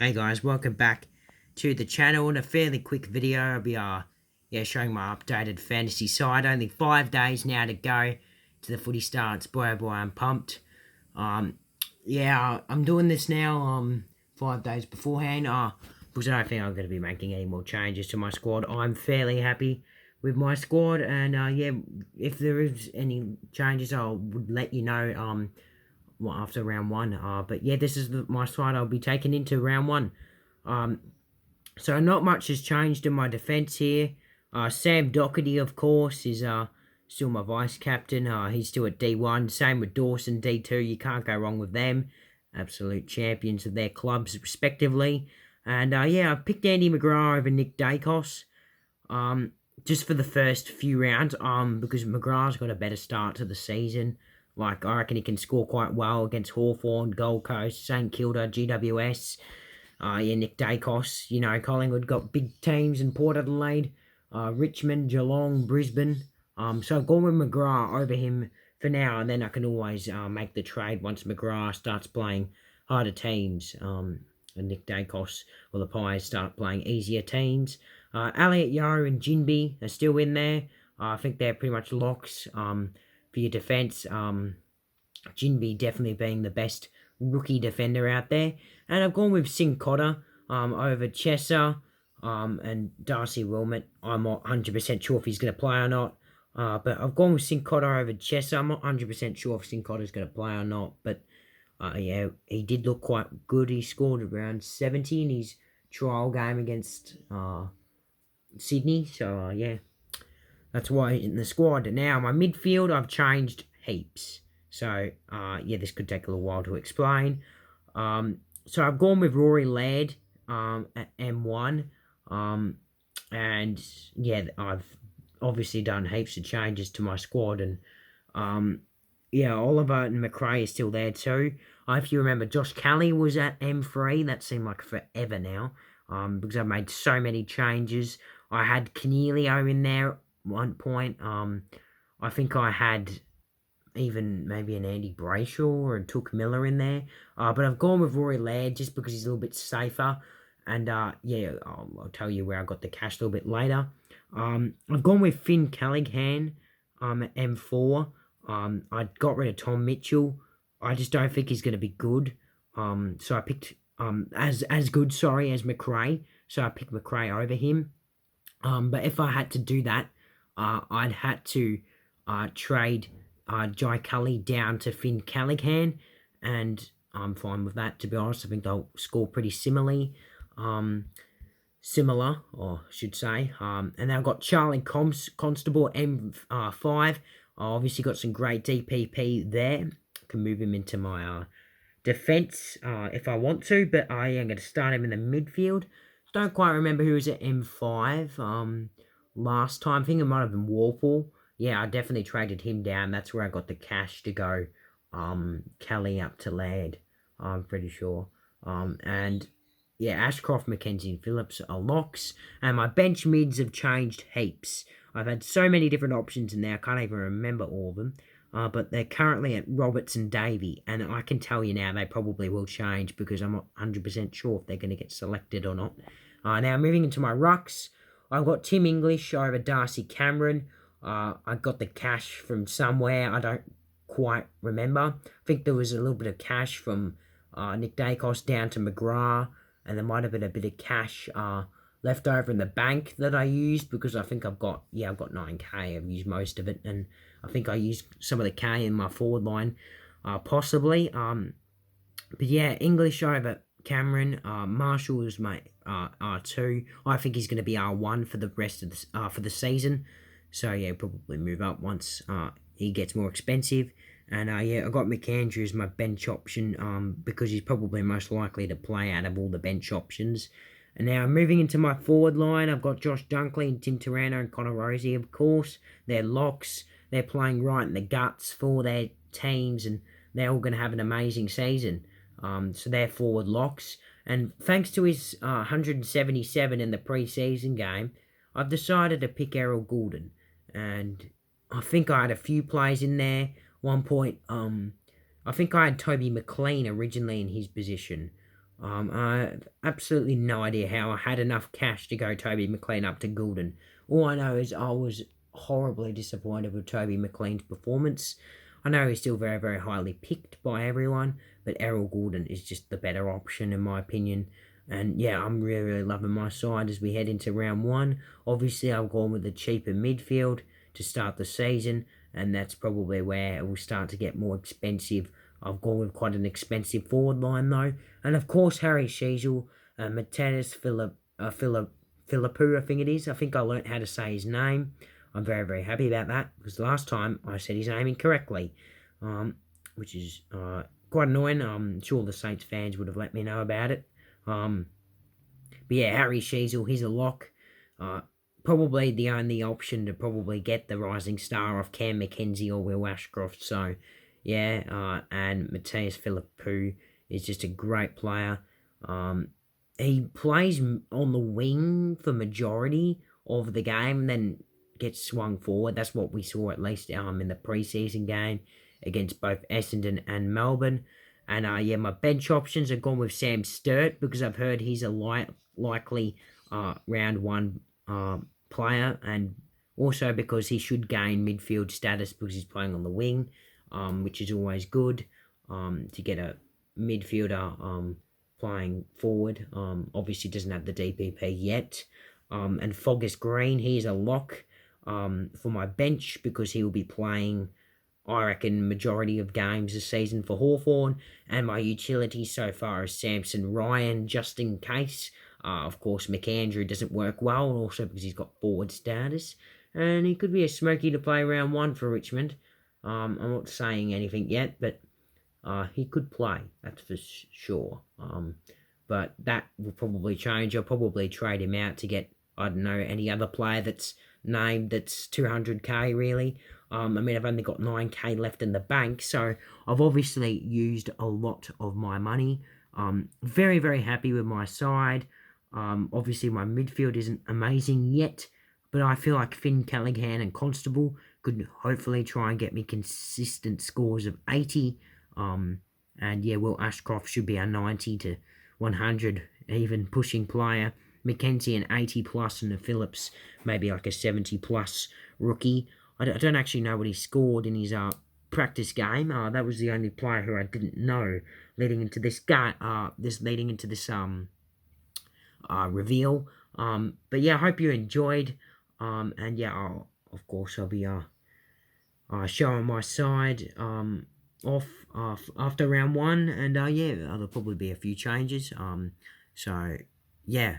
Hey guys, welcome back to the channel. In a fairly quick video, I'll be showing my updated fantasy side. Only 5 days now to go to the footy starts. Boy, oh boy, I'm pumped. I'm doing this now 5 days beforehand. Because I don't think I'm going to be making any more changes to my squad. I'm fairly happy with my squad, and if there is any changes, I would let you know. After round one. But yeah, this is my side I'll be taking into round one. So not much has changed in my defence here. Sam Doherty, of course, is still my vice captain. He's still at D1. Same with Dawson, D2. You can't go wrong with them. Absolute champions of their clubs, respectively. And I picked Andy McGrath over Nick Dacos. Just for the first few rounds. Because McGrath's got a better start to the season. Like, I reckon he can score quite well against Hawthorn, Gold Coast, St Kilda, GWS. Nick Dacos. Collingwood got big teams in Port Adelaide, Richmond, Geelong, Brisbane. So I've gone with McGrath over him for now, and then I can always make the trade once McGrath starts playing harder teams. And Nick Dacos or the Pies start playing easier teams. Elliot Yeo and Jinby are still in there. I think they're pretty much locks. For your defence, Jinby definitely being the best rookie defender out there. And I've gone with Singh Cotter over Chesser and Darcy Wilmot. I'm not 100% sure if he's going to play or not. But I've gone with Singh Cotter over Chesser. I'm not 100% sure if Singh Cotter's going to play or not. But he did look quite good. He scored around 70 in his trial game against Sydney. So, that's why in the squad. Now, my midfield, I've changed heaps. So, this could take a little while to explain. So, I've gone with Rory Laird at M1. I've obviously done heaps of changes to my squad. And, Oliver and McRae is still there too. If you remember, Josh Kelly was at M3. That seemed like forever now. Because I've made so many changes. I had Cornelio in there one point. I think I had even maybe an Andy Brayshaw or a Took Miller in there. But I've gone with Rory Laird just because he's a little bit safer. And I'll tell you where I got the cash a little bit later. I've gone with Finn Callaghan at M4. I got rid of Tom Mitchell. I just don't think he's going to be good. So I picked as good, as McRae. So I picked McRae over him. But if I had to do that, I'd had to trade Jai Cully down to Finn Callaghan, and I'm fine with that, to be honest. I think they'll score pretty similar, or I should say. And then I've got Charlie Constable, M5. I obviously got some great DPP there. Can move him into my defence if I want to, but I am going to start him in the midfield. Don't quite remember who was at M5 last time. I think it might have been Warple. Yeah, I definitely traded him down. That's where I got the cash to go Kelly up to Laird, I'm pretty sure. Ashcroft, McKenzie and Phillips are locks. And my bench mids have changed heaps. I've had so many different options in there, I can't even remember all of them. But they're currently at Roberts and Davey, and I can tell you now they probably will change because I'm not 100% sure if they're going to get selected or not. Now, moving into my rucks, I've got Tim English over Darcy Cameron. I got the cash from somewhere, I don't quite remember. I think there was a little bit of cash from Nick Dacos down to McGrath, and there might have been a bit of cash left over in the bank that I used because I think I've got 9k. I've used most of it, and I think I used some of the K in my forward line, possibly. English over Cameron. Marshall is my R2. I think he's going to be R1 for the rest of for the season. So probably move up once he gets more expensive. And I got McAndrew as my bench option because he's probably most likely to play out of all the bench options. And now moving into my forward line, I've got Josh Dunkley and Tim Taranto and Connor Rosie, of course. They're locks. They're playing right in the guts for their teams, and they're all going to have an amazing season. So they're forward locks. And thanks to his 177 in the pre-season game, I've decided to pick Errol Goulden. And I think I had a few plays in there. One point, I think I had Toby McLean originally in his position. I absolutely no idea how I had enough cash to go Toby McLean up to Goulden. All I know is I was horribly disappointed with Toby McLean's performance. I know he's still very, very highly picked by everyone, but Errol Goulden is just the better option in my opinion. And yeah, I'm really, really loving my side as we head into round one. Obviously, I've gone with the cheaper midfield to start the season, and that's probably where it will start to get more expensive. I've gone with quite an expensive forward line though, and of course Harry Sheasel, Mateus Philippou, I think it is. I think I learnt how to say his name. I'm very, very happy about that because last time I said his name incorrectly, which is quite annoying. I'm sure the Saints fans would have let me know about it. But yeah, Harry Sheasel, he's a lock. Probably the only option to probably get the rising star of Cam McKenzie or Will Ashcroft. So yeah, and Mateus Philippou is just a great player. He plays on the wing for majority of the game, then gets swung forward. That's what we saw at least in the preseason game against both Essendon and Melbourne. And yeah, my bench options have gone with Sam Sturt because I've heard he's a likely round one player, and also because he should gain midfield status because he's playing on the wing, which is always good to get a midfielder playing forward. Obviously doesn't have the DPP yet. And Foggis Green, he's a lock for my bench because he will be playing, I reckon, majority of games this season for Hawthorn. And my utility so far is Samson Ryan, just in case. Of course, McAndrew doesn't work well, also because he's got forward status. And he could be a smoky to play round one for Richmond. I'm not saying anything yet, but he could play, that's for sure. But that will probably change. I'll probably trade him out to get, I don't know, any other player that's named that's 200k really. I mean, I've only got 9k left in the bank, so I've obviously used a lot of my money. Very, very happy with my side. Obviously, my midfield isn't amazing yet, but I feel like Finn Callaghan and Constable could hopefully try and get me consistent scores of 80. And yeah, Will Ashcroft should be a 90 to 100, even pushing player. Mackenzie an 80 plus, and the Phillips maybe like a 70 plus rookie. I don't actually know what he scored in his practice game. That was the only player who I didn't know leading into this game. Leading into this reveal. But yeah, I hope you enjoyed. And yeah, of course I'll be showing my side off after round one, and yeah, there'll probably be a few changes. So yeah.